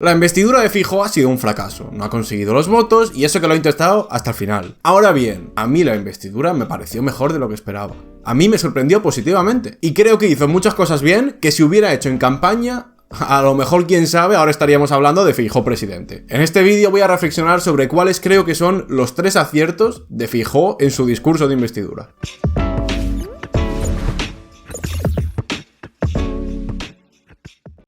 La investidura de Feijóo ha sido un fracaso, no ha conseguido los votos y eso que lo ha intentado hasta el final. Ahora bien, a mí la investidura me pareció mejor de lo que esperaba. A mí me sorprendió positivamente y creo que hizo muchas cosas bien que si hubiera hecho en campaña, a lo mejor, quién sabe, ahora estaríamos hablando de Feijóo presidente. En este vídeo voy a reflexionar sobre cuáles creo que son los 3 aciertos de Feijóo en su discurso de investidura.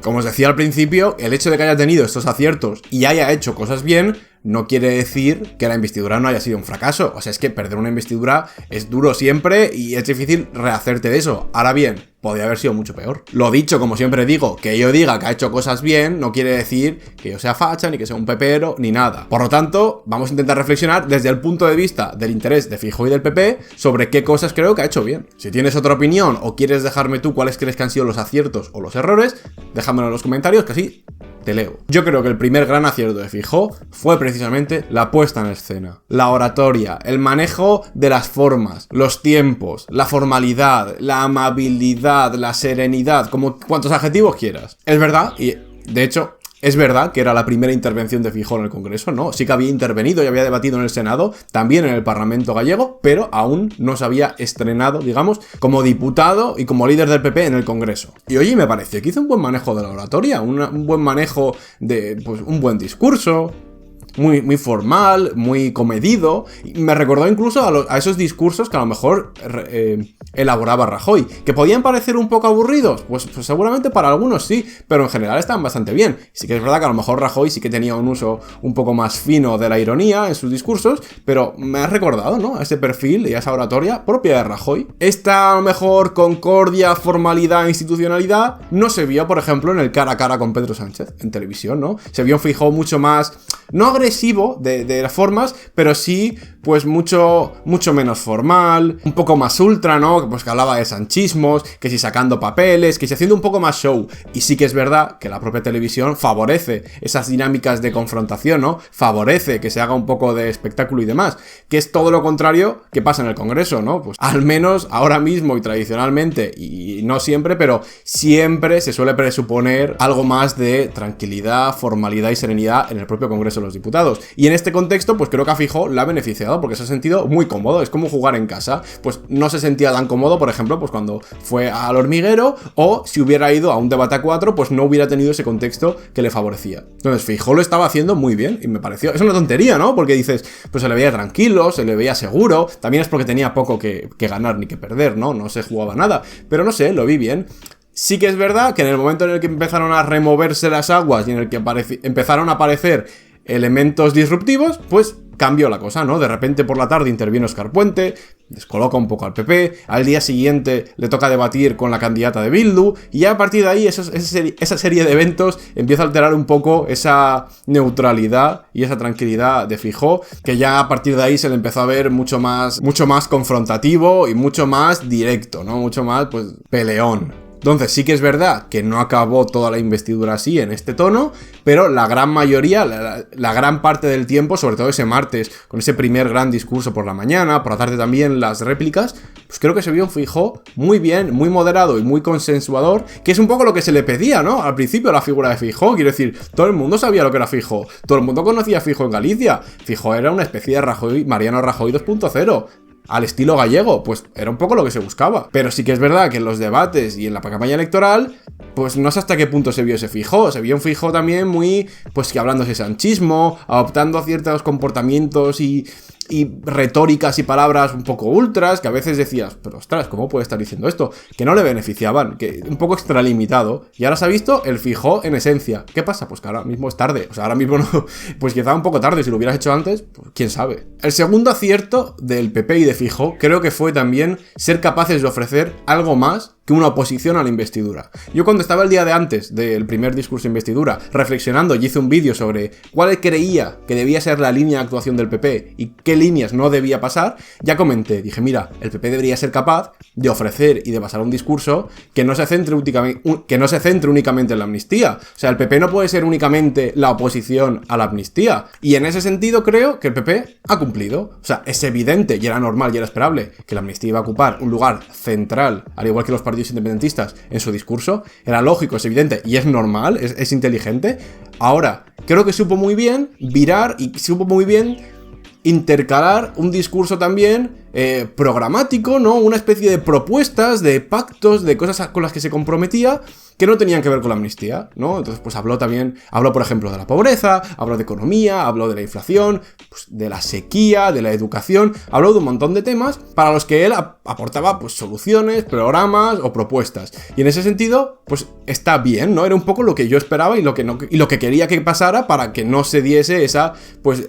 Como os decía al principio, el hecho de que haya tenido estos aciertos y haya hecho cosas bien, no quiere decir que la investidura no haya sido un fracaso. O sea, es que perder una investidura es duro siempre y es difícil rehacerte de eso. Ahora bien, podría haber sido mucho peor. Lo dicho, como siempre digo, que yo diga que ha hecho cosas bien no quiere decir que yo sea facha, ni que sea un pepero, ni nada. Por lo tanto, vamos a intentar reflexionar desde el punto de vista del interés de Feijóo y del PP sobre qué cosas creo que ha hecho bien. Si tienes otra opinión o quieres dejarme tú cuáles crees que han sido los aciertos o los errores, déjamelo en los comentarios que así te leo. Yo creo que el primer gran acierto de Feijóo fue precisamente la puesta en escena, la oratoria, el manejo de las formas, los tiempos, la formalidad, la amabilidad, la serenidad, como cuantos adjetivos quieras. Es verdad, y de hecho es verdad que era la primera intervención de Feijóo en el Congreso, ¿no? Sí que había intervenido y había debatido en el Senado, también en el Parlamento gallego, pero aún no se había estrenado, digamos, como diputado y como líder del PP en el Congreso. Y oye, me pareció que hizo un buen manejo de la oratoria, un buen manejo de, pues, un buen discurso. Muy formal, muy comedido. Y me recordó incluso a esos discursos que a lo mejor elaboraba Rajoy. ¿Que podían parecer un poco aburridos? Pues seguramente para algunos sí, pero en general estaban bastante bien. Sí que es verdad que a lo mejor Rajoy sí que tenía un uso un poco más fino de la ironía en sus discursos, pero me ha recordado, ¿no?, a ese perfil y a esa oratoria propia de Rajoy. Esta, a lo mejor, concordia, formalidad, institucionalidad, no se vio, por ejemplo, en el cara a cara con Pedro Sánchez en televisión, ¿no? Se vio un Feijóo mucho más, no agresivo de las formas, pero sí, pues mucho menos formal, un poco más ultra, ¿no? Pues que hablaba de sanchismos, que si sacando papeles, que si haciendo un poco más show. Y sí que es verdad que la propia televisión favorece esas dinámicas de confrontación, ¿no? Favorece que se haga un poco de espectáculo y demás, que es todo lo contrario que pasa en el Congreso, ¿no? Pues al menos ahora mismo y tradicionalmente, y no siempre, pero siempre se suele presuponer algo más de tranquilidad, formalidad y serenidad en el propio Congreso de los Diputados. Y en este contexto, pues creo que a Feijóo la ha beneficiado porque se ha sentido muy cómodo. Es como jugar en casa. Pues no se sentía tan cómodo, por ejemplo, pues cuando fue al hormiguero, o si hubiera ido a un debate a 4, pues no hubiera tenido ese contexto que le favorecía. Entonces Feijóo lo estaba haciendo muy bien y me pareció, es una tontería, ¿no? Porque dices, pues se le veía tranquilo, se le veía seguro. También es porque tenía poco que ganar ni que perder, ¿no? No se jugaba nada. Pero no sé, lo vi bien. Sí que es verdad que en el momento en el que empezaron a removerse las aguas y en el que empezaron a aparecer elementos disruptivos, pues cambió la cosa, ¿no? De repente por la tarde interviene Óscar Puente, descoloca un poco al PP, al día siguiente le toca debatir con la candidata de Bildu, y ya a partir de ahí esa serie de eventos empieza a alterar un poco esa neutralidad y esa tranquilidad de Feijóo, que ya a partir de ahí se le empezó a ver mucho más confrontativo y mucho más directo, ¿no? Mucho más, pues, peleón. Entonces sí que es verdad que no acabó toda la investidura así en este tono, pero la gran mayoría, la gran parte del tiempo, sobre todo ese martes, con ese primer gran discurso por la mañana, por la tarde también las réplicas, pues creo que se vio un Feijóo muy bien, muy moderado y muy consensuador, que es un poco lo que se le pedía, ¿no? Al principio la figura de Feijóo, quiero decir, todo el mundo sabía lo que era Feijóo, todo el mundo conocía a Feijóo en Galicia, Feijóo era una especie de Rajoy, Mariano Rajoy 2.0, al estilo gallego, pues era un poco lo que se buscaba. Pero sí que es verdad que en los debates y en la campaña electoral, pues no sé hasta qué punto se vio ese Feijóo. Se vio un Feijóo también muy, pues que hablándose sanchismo, adoptando ciertos comportamientos y retóricas y palabras un poco ultras, que a veces decías, pero ostras, ¿cómo puede estar diciendo esto? Que no le beneficiaban, que un poco extralimitado. Y ahora se ha visto el Feijóo en esencia. ¿Qué pasa? Pues que ahora mismo es tarde. O sea, ahora mismo no, pues quizá un poco tarde. Si lo hubieras hecho antes, pues quién sabe. El segundo acierto del PP y de Feijóo creo que fue también ser capaces de ofrecer algo más que una oposición a la investidura. Yo cuando estaba el día de antes del primer discurso de investidura reflexionando y hice un vídeo sobre cuál creía que debía ser la línea de actuación del PP y qué líneas no debía pasar, ya comenté, dije, mira, el PP debería ser capaz de ofrecer y de pasar un discurso que no se centre únicamente en la amnistía. O sea, el PP no puede ser únicamente la oposición a la amnistía. Y en ese sentido creo que el PP ha cumplido. O sea, es evidente y era normal y era esperable que la amnistía iba a ocupar un lugar central, al igual que los partidos independentistas en su discurso. Era lógico, es evidente y es normal, es inteligente. Ahora, creo que supo muy bien virar y supo muy bien intercalar un discurso también programático, ¿no? Una especie de propuestas, de pactos, de cosas con las que se comprometía que no tenían que ver con la amnistía, ¿no? Entonces, pues habló, por ejemplo, de la pobreza, habló de economía, habló de la inflación, pues, de la sequía, de la educación, habló de un montón de temas para los que él aportaba, pues, soluciones, programas o propuestas. Y en ese sentido, pues, está bien, ¿no? Era un poco lo que yo esperaba y lo que quería que pasara para que no se diese esa, pues,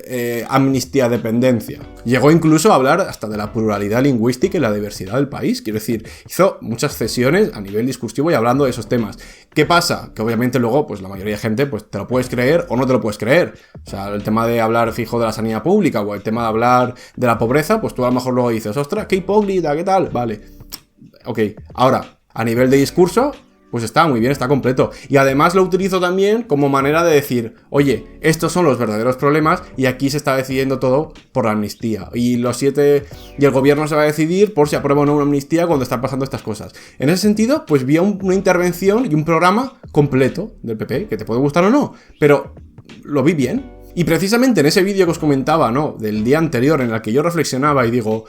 amnistía dependencia. Llegó incluso a hablar hasta de la pluralidad lingüística y la diversidad del país. Quiero decir, hizo muchas cesiones a nivel discursivo y hablando de esos temas. ¿Qué pasa? Que obviamente luego, pues la mayoría de gente, pues te lo puedes creer o no te lo puedes creer. O sea, el tema de hablar fijo de la sanidad pública o el tema de hablar de la pobreza, pues tú a lo mejor luego dices, ostras, qué hipócrita, ¿qué tal? Vale. Ok, ahora, a nivel de discurso, pues está muy bien, está completo. Y además lo utilizo también como manera de decir, oye, estos son los verdaderos problemas y aquí se está decidiendo todo por la amnistía. Y el gobierno se va a decidir por si aprueba o no una amnistía cuando están pasando estas cosas. En ese sentido, pues vi una intervención y un programa completo del PP, que te puede gustar o no, pero lo vi bien. Y precisamente en ese vídeo que os comentaba, ¿no? Del día anterior en el que yo reflexionaba y digo,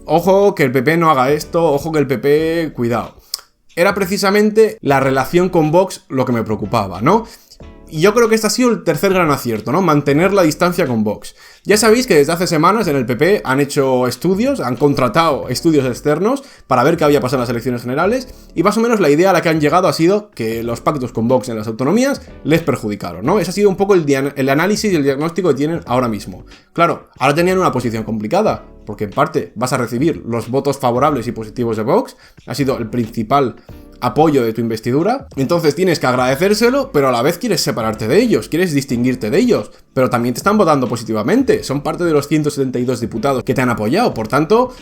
ojo que el PP no haga esto, ojo que el PP, cuidado. Era precisamente la relación con Vox lo que me preocupaba, ¿no? Y yo creo que este ha sido el tercer gran acierto, ¿no? Mantener la distancia con Vox. Ya sabéis que desde hace semanas en el PP han hecho estudios, han contratado estudios externos para ver qué había pasado en las elecciones generales y más o menos la idea a la que han llegado ha sido que los pactos con Vox en las autonomías les perjudicaron, ¿no? Ese ha sido un poco el análisis y el diagnóstico que tienen ahora mismo. Claro, ahora tenían una posición complicada, porque en parte vas a recibir los votos favorables y positivos de Vox, ha sido el principal apoyo de tu investidura, entonces tienes que agradecérselo, pero a la vez quieres separarte de ellos, quieres distinguirte de ellos, pero también te están votando positivamente, son parte de los 172 diputados que te han apoyado, por tanto,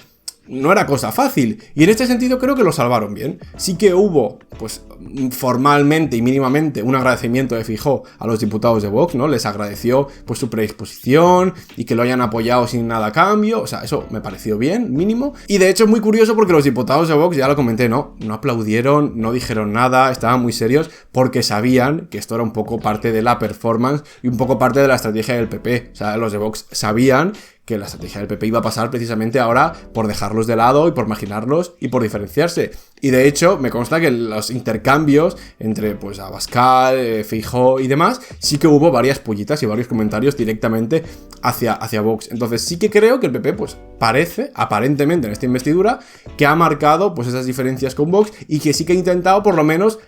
no era cosa fácil, y en este sentido creo que lo salvaron bien. Sí que hubo, pues, formalmente y mínimamente un agradecimiento de Feijóo a los diputados de Vox, ¿no? Les agradeció, pues, su predisposición y que lo hayan apoyado sin nada a cambio, o sea, eso me pareció bien, mínimo. Y de hecho es muy curioso porque los diputados de Vox, ya lo comenté, no aplaudieron, no dijeron nada, estaban muy serios porque sabían que esto era un poco parte de la performance y un poco parte de la estrategia del PP. O sea, los de Vox sabían que la estrategia del PP iba a pasar precisamente ahora por dejarlos de lado y por marginarlos y por diferenciarse. Y de hecho, me consta que los intercambios entre, pues, Abascal, Feijóo y demás, sí que hubo varias pullitas y varios comentarios directamente hacia Vox. Entonces sí que creo que el PP, pues, parece, aparentemente en esta investidura, que ha marcado, pues, esas diferencias con Vox y que sí que ha intentado, por lo menos,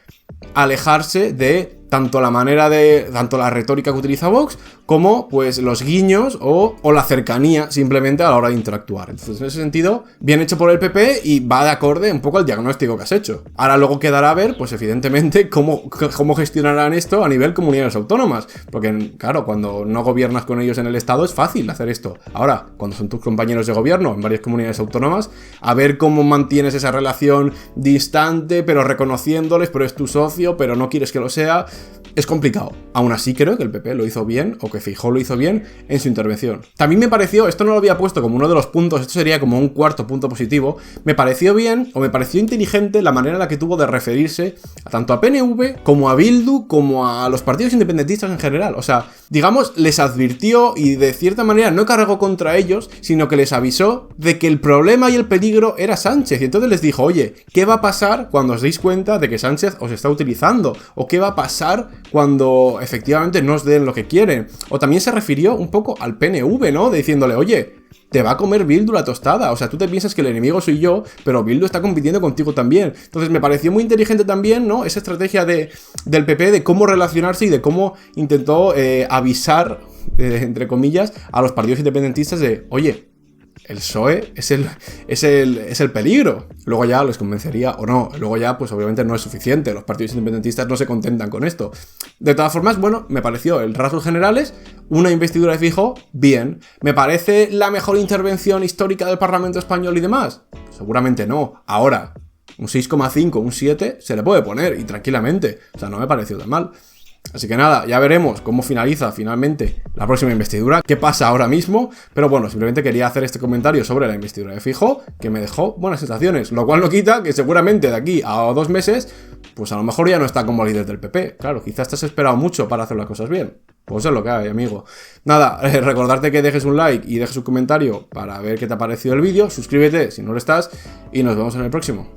alejarse de tanto la retórica que utiliza Vox, como pues los guiños o la cercanía simplemente a la hora de interactuar. Entonces, en ese sentido, bien hecho por el PP y va de acorde un poco al diagnóstico que has hecho. Ahora luego quedará a ver, pues evidentemente, cómo gestionarán esto a nivel comunidades autónomas. Porque, claro, cuando no gobiernas con ellos en el Estado es fácil hacer esto. Ahora, cuando son tus compañeros de gobierno en varias comunidades autónomas, a ver cómo mantienes esa relación distante, pero reconociéndoles, pero es tu socio, pero no quieres que lo sea. Es complicado. Aún así creo que el PP lo hizo bien, o que Feijóo lo hizo bien en su intervención. También me pareció, esto no lo había puesto como uno de los puntos, esto sería como un cuarto punto positivo, me pareció bien, o me pareció inteligente la manera en la que tuvo de referirse tanto a PNV, como a Bildu, como a los partidos independentistas en general. O sea, digamos, les advirtió y de cierta manera no cargó contra ellos, sino que les avisó de que el problema y el peligro era Sánchez. Y entonces les dijo, oye, ¿qué va a pasar cuando os deis cuenta de que Sánchez os está utilizando? ¿O qué va a pasar cuando efectivamente no os den lo que quieren? O también se refirió un poco al PNV, ¿no? Diciéndole, oye, te va a comer Bildu la tostada. O sea, tú te piensas que el enemigo soy yo, pero Bildu está compitiendo contigo también. Entonces me pareció muy inteligente también, ¿no? Esa estrategia del PP de cómo relacionarse y de cómo intentó avisar, entre comillas, a los partidos independentistas de, oye, el PSOE es el peligro. Luego ya les convencería o no. Luego ya, pues obviamente no es suficiente. Los partidos independentistas no se contentan con esto. De todas formas, bueno, me pareció, en rasgos generales, una investidura de Feijóo, bien. ¿Me parece la mejor intervención histórica del Parlamento español y demás? Seguramente no. Ahora, un 6,5, un 7, se le puede poner, y tranquilamente. O sea, no me pareció tan mal. Así que nada, ya veremos cómo finaliza finalmente la próxima investidura, qué pasa ahora mismo, pero bueno, simplemente quería hacer este comentario sobre la investidura de Feijóo, que me dejó buenas sensaciones, lo cual no quita que seguramente de aquí a 2 meses, pues a lo mejor ya no está como líder del PP. Claro, quizás te has esperado mucho para hacer las cosas bien. Pues es lo que hay, amigo. Nada, recordarte que dejes un like y dejes un comentario para ver qué te ha parecido el vídeo, suscríbete si no lo estás y nos vemos en el próximo.